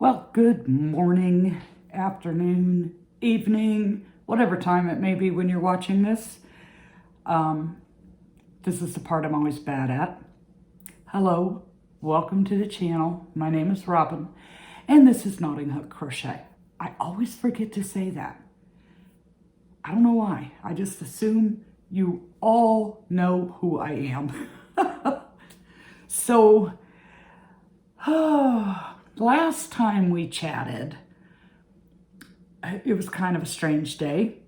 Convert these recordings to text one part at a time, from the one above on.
Well, good morning, afternoon, evening, whatever time it may be when you're watching this. This is the part I'm always bad at. Hello, welcome to the channel. My name is Robin, and this is Knotting Hook Crochet. I always forget to say that. I don't know why. I just assume you all know who I am. So, last time we chatted, it was kind of a strange day.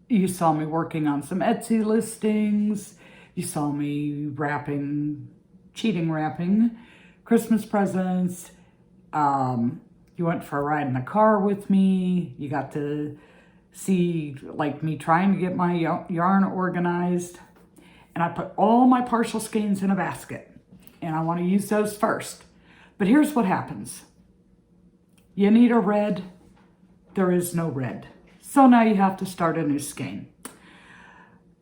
You saw me working on some Etsy listings. You saw me cheating wrapping Christmas presents. You went for a ride in the car with me. You got to see me trying to get my yarn organized. And I put all my partial skeins in a basket. And I want to use those first. But here's what happens. You need a red. There is no red. So now you have to start a new skein.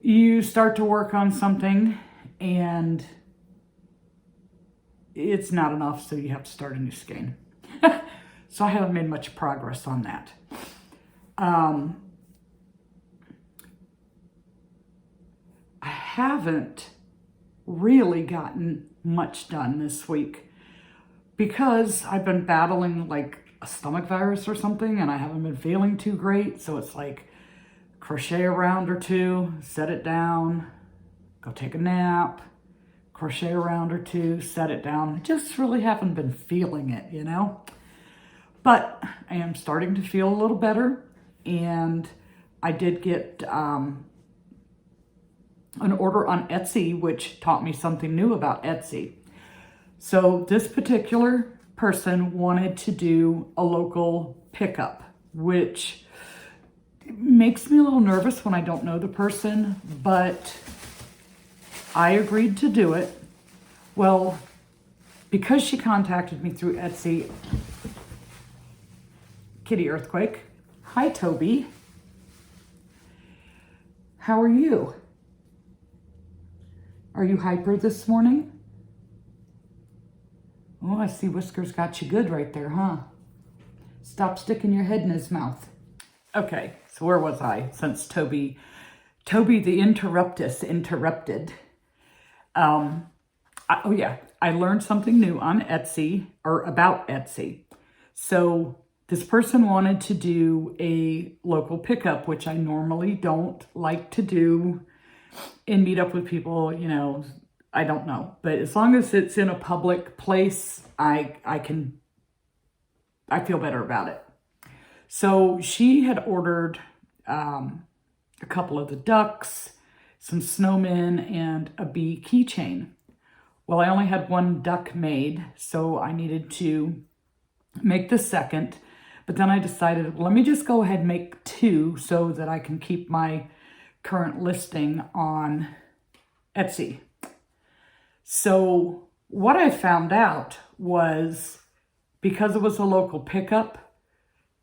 You start to work on something and it's not enough, so you have to start a new skein. So I haven't made much progress on that. I haven't really gotten much done this week because I've been battling a stomach virus or something and I haven't been feeling too great. So it's crochet a round or two, set it down, go take a nap, crochet a round or two, set it down. I just really haven't been feeling it, you know? But I am starting to feel a little better, and I did get an order on Etsy, which taught me something new about Etsy. So this particular person wanted to do a local pickup, which makes me a little nervous when I don't know the person, but I agreed to do it. Well, because she contacted me through Etsy, kitty earthquake. Hi, Toby. How are you? Are you hyper this morning? Oh, I see Whisker's got you good right there, huh? Stop sticking your head in his mouth. Okay, so where was I? Since Toby the interruptus interrupted. I learned something new on Etsy, or about Etsy. So this person wanted to do a local pickup, which I normally don't like to do and meet up with people, I don't know. But as long as it's in a public place, I feel better about it. So she had ordered a couple of the ducks, some snowmen, and a bee keychain. Well, I only had one duck made, so I needed to make the second. But then I decided, well, let me just go ahead and make two so that I can keep my current listing on Etsy. So what I found out was, because it was a local pickup,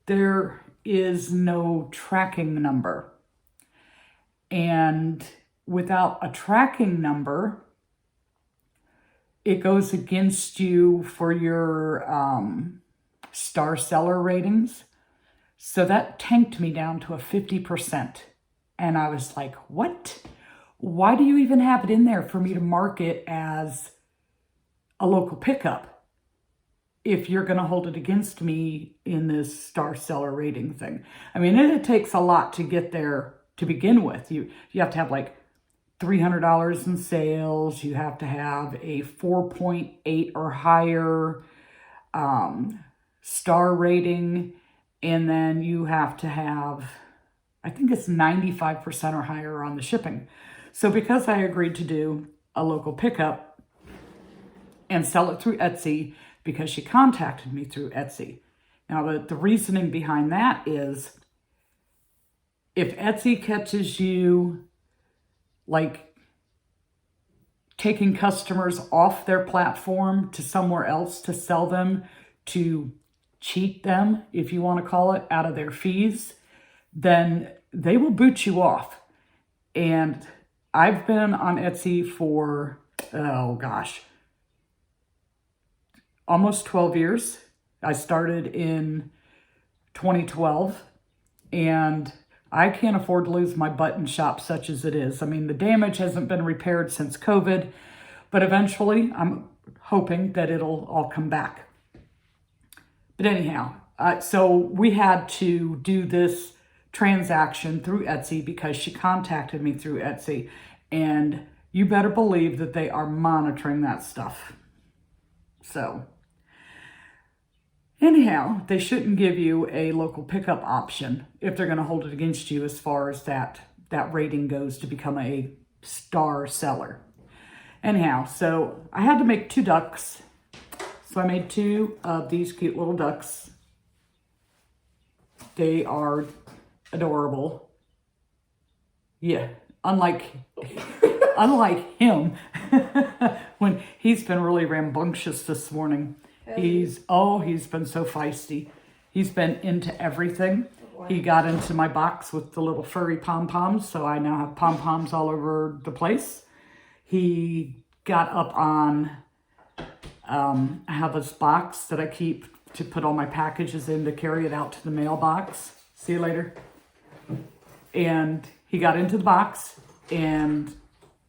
there is no tracking number. And without a tracking number, it goes against you for your star seller ratings. So that tanked me down to a 50%. And I was like, what? Why do you even have it in there for me to mark it as a local pickup if you're going to hold it against me in this star seller rating thing? I mean, it takes a lot to get there to begin with. You have to have $300 in sales. You have to have a 4.8 or higher star rating. And then you have to have, I think it's 95% or higher on the shipping. So because I agreed to do a local pickup and sell it through Etsy, because she contacted me through Etsy. Now, the reasoning behind that is, if Etsy catches you taking customers off their platform to somewhere else to sell them, to cheat them, if you want to call it, out of their fees, then they will boot you off. And I've been on Etsy for, almost 12 years. I started in 2012, and I can't afford to lose my button shop such as it is. I mean, the damage hasn't been repaired since COVID, but eventually I'm hoping that it'll all come back. But anyhow, so we had to do this transaction through Etsy because she contacted me through Etsy, and you better believe that they are monitoring that stuff. So anyhow, they shouldn't give you a local pickup option if they're going to hold it against you as far as that rating goes to become a star seller. Anyhow, so I had to make 2 ducks. So I made 2 of these cute little ducks. They are adorable. Yeah, unlike him, when he's been really rambunctious this morning. He's been so feisty. He's been into everything. He got into my box with the little furry pom-poms, so I now have pom-poms all over the place. He got up on, I have this box that I keep to put all my packages in to carry it out to the mailbox. See you later. And he got into the box, and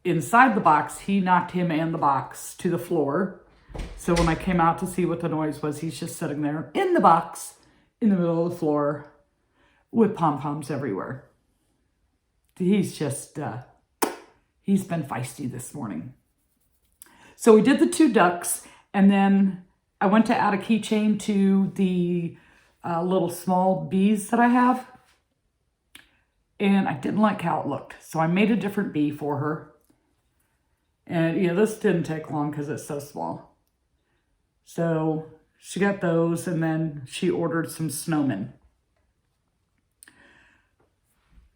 inside the box, he knocked him and the box to the floor. So when I came out to see what the noise was, he's just sitting there in the box in the middle of the floor with pom-poms everywhere. He's just, he's been feisty this morning. So we did the 2 ducks, and then I went to add a keychain to the little small bees that I have. And I didn't like how it looked. So I made a different bee for her. And, this didn't take long because it's so small. So she got those, and then she ordered some snowmen.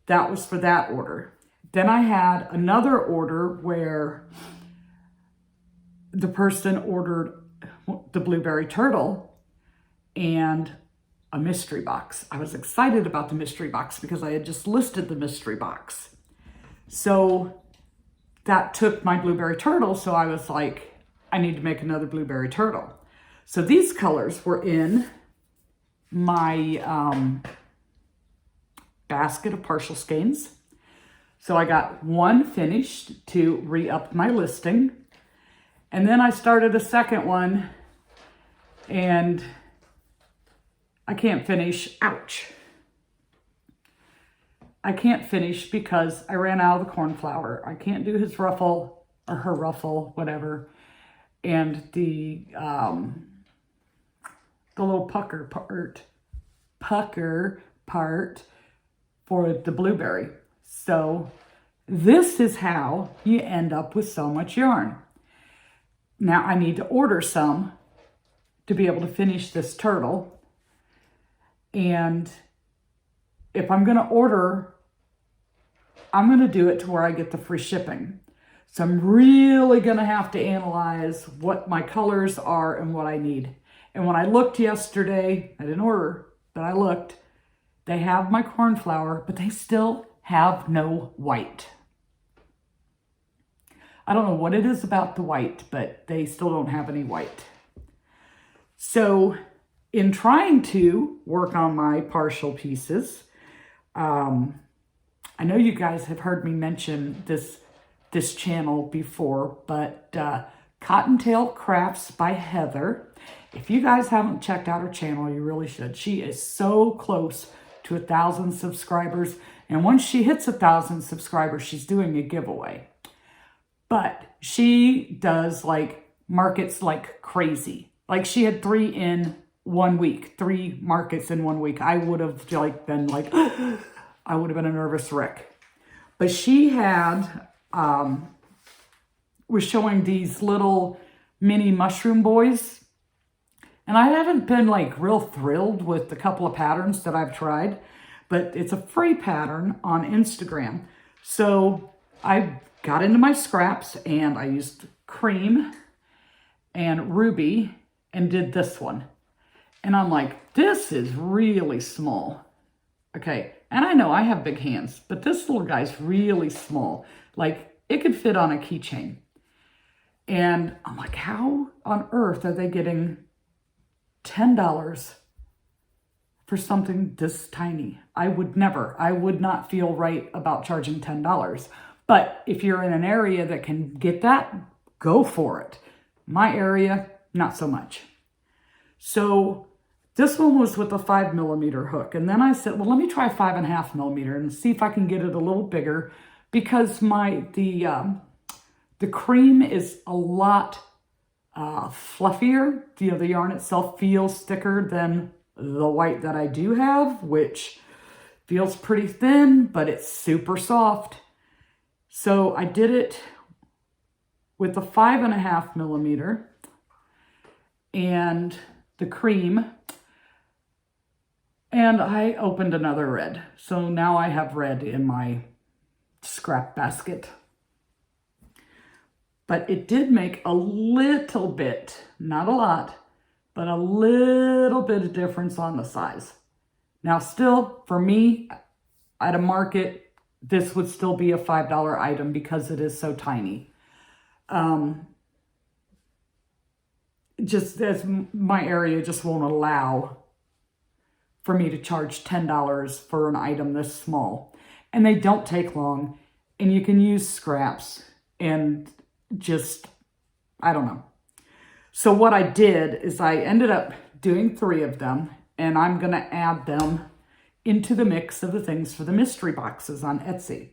That was for that order. Then I had another order where the person ordered the blueberry turtle and a mystery box. I was excited about the mystery box because I had just listed the mystery box. So that took my blueberry turtle, so I was like, I need to make another blueberry turtle. So these colors were in my basket of partial skeins. So I got 1 finished to re-up my listing. And then I started a second one, and I can't finish. Ouch. I can't finish because I ran out of the corn flour. I can't do his ruffle or her ruffle, whatever. And the little pucker part for the blueberry. So this is how you end up with so much yarn. Now I need to order some to be able to finish this turtle. And if I'm going to order, I'm going to do it to where I get the free shipping. So I'm really going to have to analyze what my colors are and what I need. And when I looked yesterday, I didn't order, but I looked, they have my corn flour, but they still have no white. I don't know what it is about the white, but they still don't have any white. So in trying to work on my partial pieces, I know you guys have heard me mention this channel before, but Cottontail Crafts by Heather. If you guys haven't checked out her channel, you really should. She is so close to 1,000 subscribers. And once she hits 1,000 subscribers, she's doing a giveaway. But she does markets like crazy. Like she had 3 in 1 week, 3 markets in 1 week. I would have been I would have been a nervous wreck. But she had, was showing these little mini mushroom boys. And I haven't been real thrilled with the couple of patterns that I've tried, but it's a free pattern on Instagram. So I got into my scraps and I used cream and ruby and did this one. And I'm like, this is really small. Okay, and I know I have big hands, but this little guy's really small. It could fit on a keychain. And I'm like, how on earth are they getting $10 for something this tiny. I would not feel right about charging $10. But if you're in an area that can get that, go for it. My area, not so much. So this one was with a 5mm hook. And then I said, well, let me try 5.5mm and see if I can get it a little bigger, because the cream is a lot fluffier. You know, the yarn itself feels thicker than the white that I do have, which feels pretty thin, but it's super soft. So I did it with the 5.5mm and the cream, and I opened another red. So now I have red in my scrap basket. But it did make a little bit, not a lot, but a little bit of difference on the size. Now still, for me, at a market, this would still be a $5 item because it is so tiny. Just as my area just won't allow for me to charge $10 for an item this small. And they don't take long, and you can use scraps and just, I don't know. So what I did is I ended up doing 3 of them, and I'm going to add them into the mix of the things for the mystery boxes on Etsy.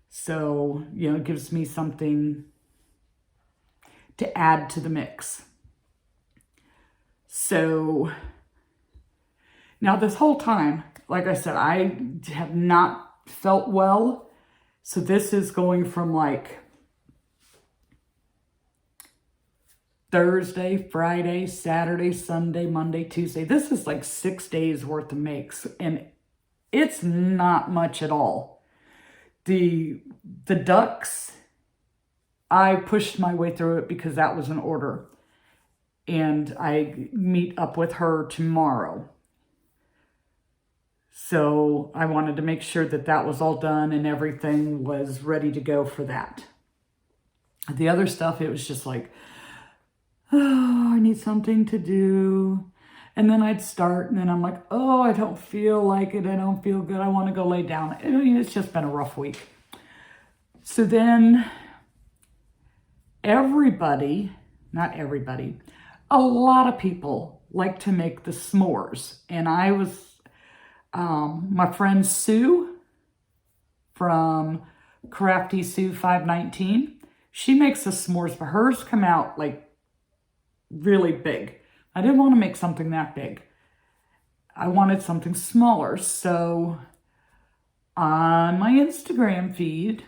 So, you know, it gives me something to add to the mix. So now this whole time, like I said, I have not felt well. So this is going from like Thursday, Friday, Saturday, Sunday, Monday, Tuesday. This is like 6 days worth of makes, and it's not much at all. The ducks, I pushed my way through it because that was an order, and I meet up with her tomorrow. So I wanted to make sure that that was all done and everything was ready to go for that. The other stuff, it was just like, oh, I need something to do. And then I'd start, and then I'm like, oh, I don't feel like it. I don't feel good. I want to go lay down. I mean, it's just been a rough week. So then not everybody, a lot of people like to make the s'mores. And I was, my friend Sue from Crafty Sue 519, she makes the s'mores, but hers come out like really big. I didn't want to make something that big. I wanted something smaller. So on my Instagram feed,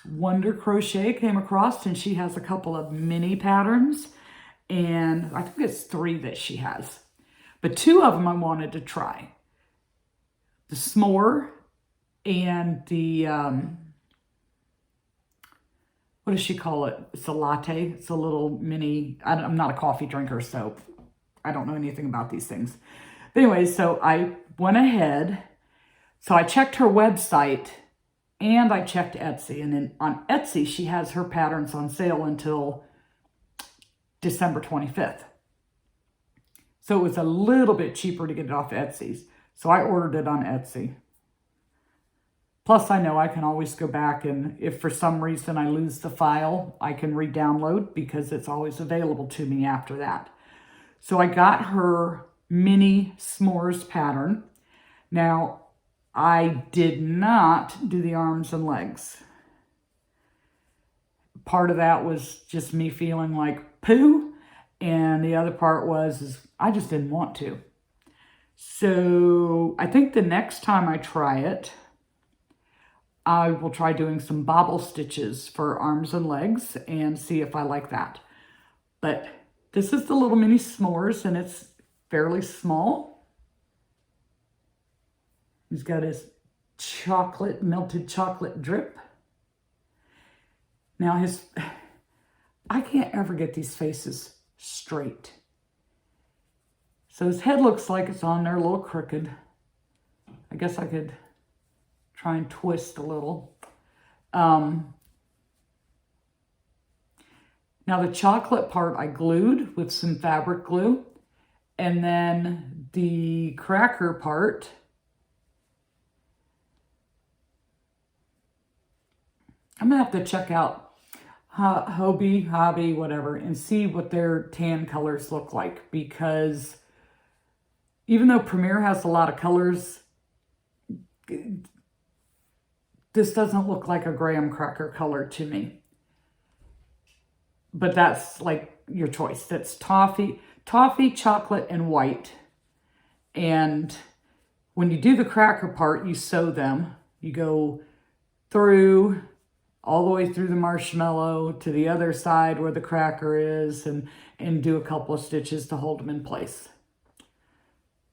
Wonder Crochet came across, and she has a couple of mini patterns, and I think it's 3 that she has. But 2 of them I wanted to try. The s'more and the, what does she call it? It's a latte. It's a little mini, I'm not a coffee drinker, so I don't know anything about these things. But anyway, so I went ahead. So I checked her website and I checked Etsy. And then on Etsy, she has her patterns on sale until December 25th. So it was a little bit cheaper to get it off Etsy's. So I ordered it on Etsy. Plus, I know I can always go back, and if for some reason I lose the file, I can re-download because it's always available to me after that. So I got her mini s'mores pattern. Now, I did not do the arms and legs. Part of that was just me feeling like poo, and the other part was I just didn't want to. So I think the next time I try it, I will try doing some bobble stitches for arms and legs and see if I like that. But this is the little mini s'mores, and it's fairly small. He's got his melted chocolate drip. Now I can't ever get these faces straight. So his head looks like it's on there a little crooked. I guess I could try and twist a little. Now Now the chocolate part I glued with some fabric glue, and then the cracker part, I'm gonna have to check out Hobby, whatever, and see what their tan colors look like, because even though Premier has a lot of colors, this doesn't look like a graham cracker color to me. But that's like your choice. That's toffee, chocolate, and white. And when you do the cracker part, you sew them. You go through, all the way through the marshmallow to the other side where the cracker is, and do a couple of stitches to hold them in place.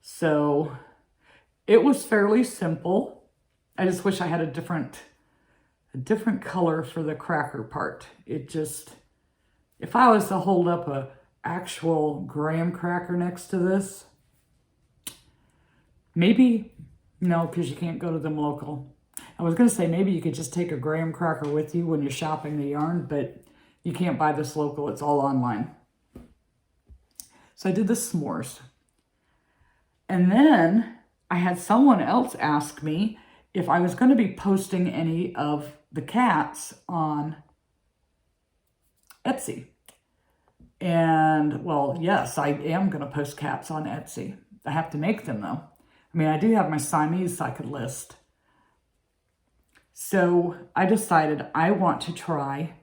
So it was fairly simple. I just wish I had a different color for the cracker part. It just, if I was to hold up a actual graham cracker next to this, maybe, no, because you can't go to them local. I was going to say maybe you could just take a graham cracker with you when you're shopping the yarn, but you can't buy this local. It's all online. So I did the s'mores. And then I had someone else ask me if I was going to be posting any of the cats on Etsy. And, well, yes, I am going to post cats on Etsy. I have to make them, though. I mean, I do have my Siamese I could list. So I decided I want to try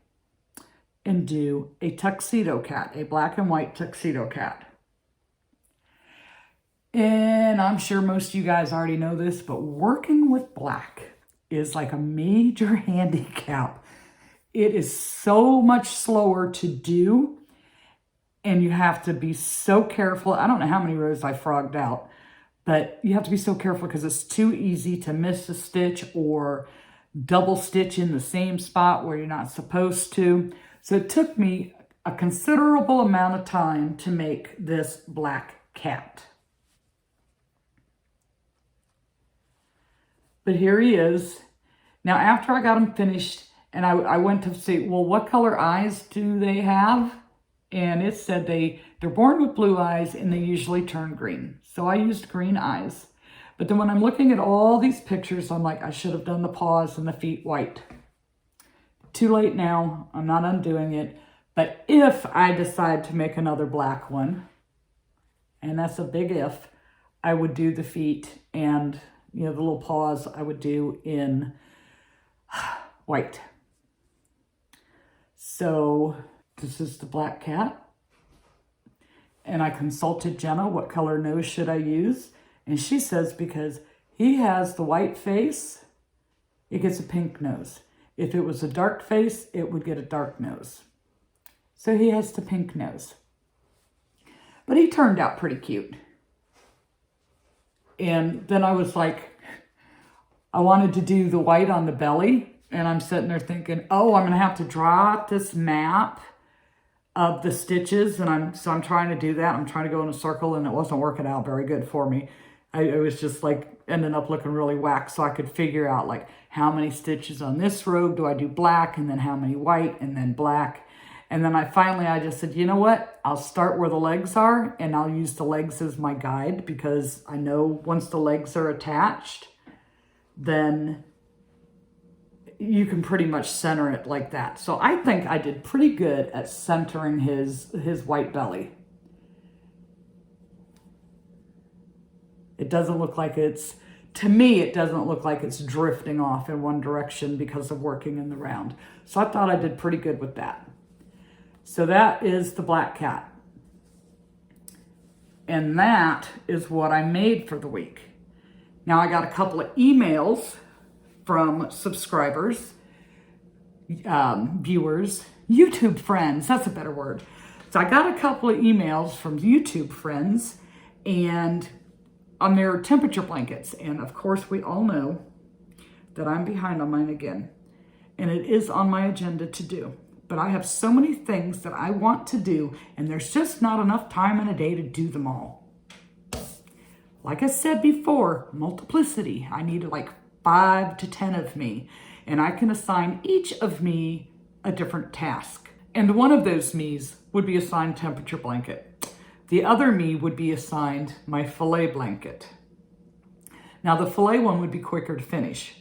and do a tuxedo cat, a black and white tuxedo cat. And I'm sure most of you guys already know this, but working with black is like a major handicap. It is so much slower to do, and you have to be so careful. I don't know how many rows I frogged out, but you have to be so careful because it's too easy to miss a stitch or double stitch in the same spot where you're not supposed to. So it took me a considerable amount of time to make this black cat. But here he is. Now, after I got him finished, and I went to see, well, what color eyes do they have? And it said they're born with blue eyes and they usually turn green. So I used green eyes. But then when I'm looking at all these pictures, I'm like, I should have done the paws and the feet white. Too late now. I'm not undoing it. But if I decide to make another black one, and that's a big if, I would do the feet and, you know, the little paws I would do in white. So this is the black cat. And I consulted Jenna, what color nose should I use? And she says because he has the white face, it gets a pink nose. If it was a dark face, it would get a dark nose. So he has the pink nose. But he turned out pretty cute. And then I was like, I wanted to do the white on the belly. And I'm sitting there thinking, oh, I'm going to have to draw out this map of the stitches. And I'm trying to do that. I'm trying to go in a circle, and it wasn't working out very good for me. I was just like ending up looking really whack, so I could figure out like how many stitches on this row do I do black, and then how many white, and then black. And then I just said, you know what? I'll start where the legs are, and I'll use the legs as my guide, because I know once the legs are attached, then you can pretty much center it like that. So I think I did pretty good at centering his white belly. It doesn't look like to me, it doesn't look like it's drifting off in one direction because of working in the round. So I thought I did pretty good with that. So that is the black cat. And that is what I made for the week. Now I got a couple of emails from subscribers, viewers, YouTube friends, that's a better word. So I got a couple of emails from YouTube friends and on their temperature blankets. And of course, we all know that I'm behind on mine again. And it is on my agenda to do. But I have so many things that I want to do, and there's just not enough time in a day to do them all. Like I said before, multiplicity. I need like 5 to 10 of me. And I can assign each of me a different task. And one of those me's would be assigned temperature blanket. The other me would be assigned my filet blanket. Now the filet one would be quicker to finish,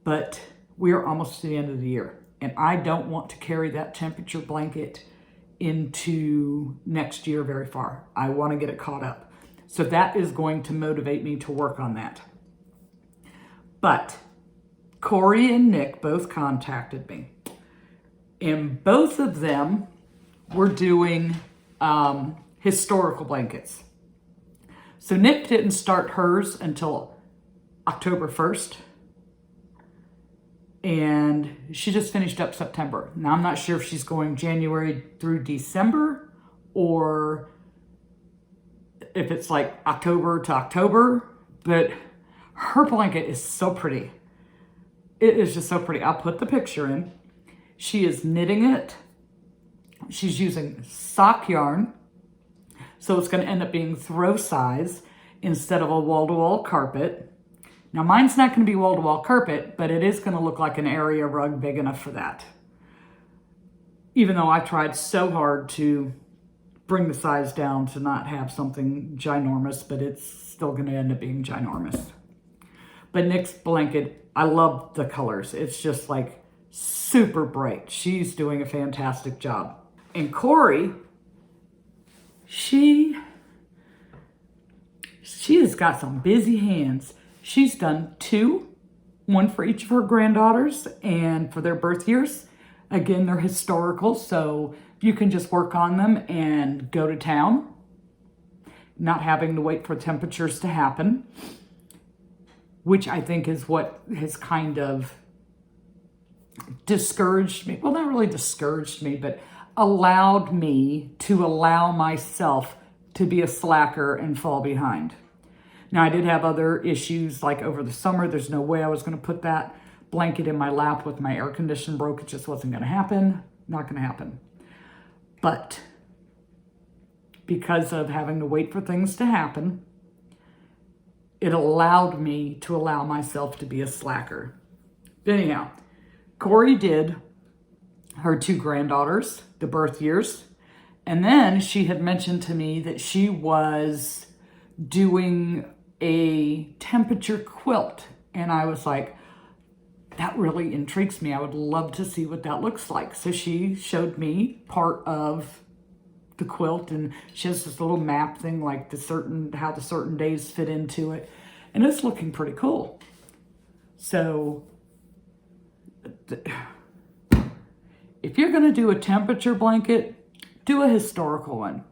but we're almost to the end of the year and I don't want to carry that temperature blanket into next year very far. I want to get it caught up. So that is going to motivate me to work on that. But Corey and Nick both contacted me, and both of them were doing historical blankets. So Nick didn't start hers until October 1st, and she just finished up September. Now I'm not sure if she's going January through December or if it's like October to October, but her blanket is so pretty. It is just so pretty. I'll put the picture in. She is knitting it. She's using sock yarn. So it's going to end up being throw size instead of a wall-to-wall carpet. Now mine's not going to be wall-to-wall carpet, but it is going to look like an area rug big enough for that. Even though I tried so hard to bring the size down to not have something ginormous, but it's still going to end up being ginormous. But Nick's blanket, I love the colors. It's just like super bright. She's doing a fantastic job. And Corey, she has got some busy hands. She's done 2, one for each of her granddaughters and for their birth years. Again, they're historical, so you can just work on them and go to town, not having to wait for temperatures to happen, which I think is what has kind of discouraged me. Well, not really discouraged me, but allowed me to allow myself to be a slacker and fall behind. Now, I did have other issues, like over the summer. There's no way I was going to put that blanket in my lap with my air conditioner broke. It just wasn't going to happen. Not going to happen. But because of having to wait for things to happen, it allowed me to allow myself to be a slacker. But anyhow, Corey did her 2 granddaughters, the birth years. And then she had mentioned to me that she was doing a temperature quilt. And I was like, that really intrigues me. I would love to see what that looks like. So she showed me part of the quilt, and she has this little map thing, like how the certain days fit into it. And it's looking pretty cool. So if you're going to do a temperature blanket, do a historical one.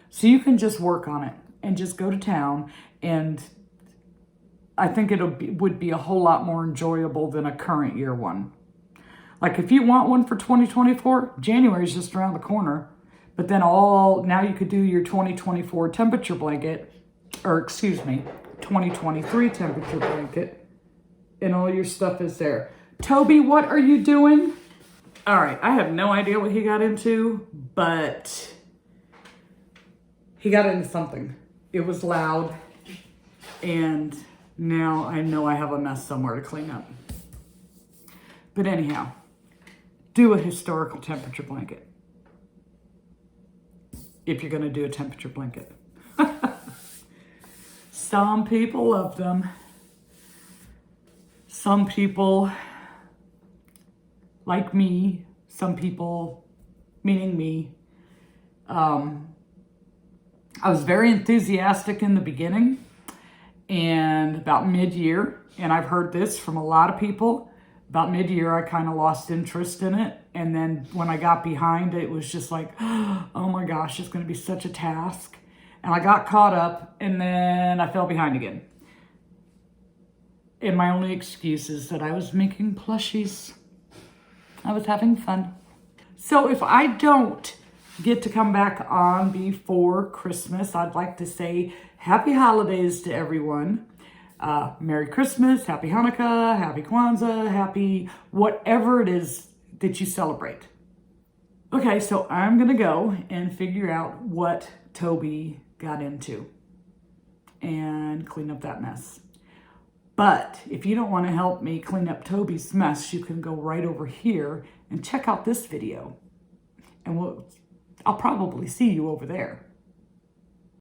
So you can just work on it and just go to town. And I think would be a whole lot more enjoyable than a current year one. Like if you want one for 2024, January is just around the corner. But then now you could do your 2024 temperature blanket, or excuse me, 2023 temperature blanket, and all your stuff is there. Toby, what are you doing? All right, I have no idea what he got into, but he got into something. It was loud, and now I know I have a mess somewhere to clean up. But anyhow, do a historical temperature blanket. If you're going to do a temperature blanket. Some people love them. Some people, like me, some people, meaning me, I was very enthusiastic in the beginning and about mid-year, and I've heard this from a lot of people. About mid-year, I kind of lost interest in it. And then when I got behind, it was just like, oh my gosh, it's going to be such a task. And I got caught up, and then I fell behind again. And my only excuse is that I was making plushies. I was having fun. So if I don't get to come back on before Christmas, I'd like to say happy holidays to everyone. Merry Christmas, Happy Hanukkah, Happy Kwanzaa, happy whatever it is that you celebrate. Okay, so I'm going to go and figure out what Toby got into and clean up that mess. But if you don't want to help me clean up Toby's mess, you can go right over here and check out this video. and I'll probably see you over there.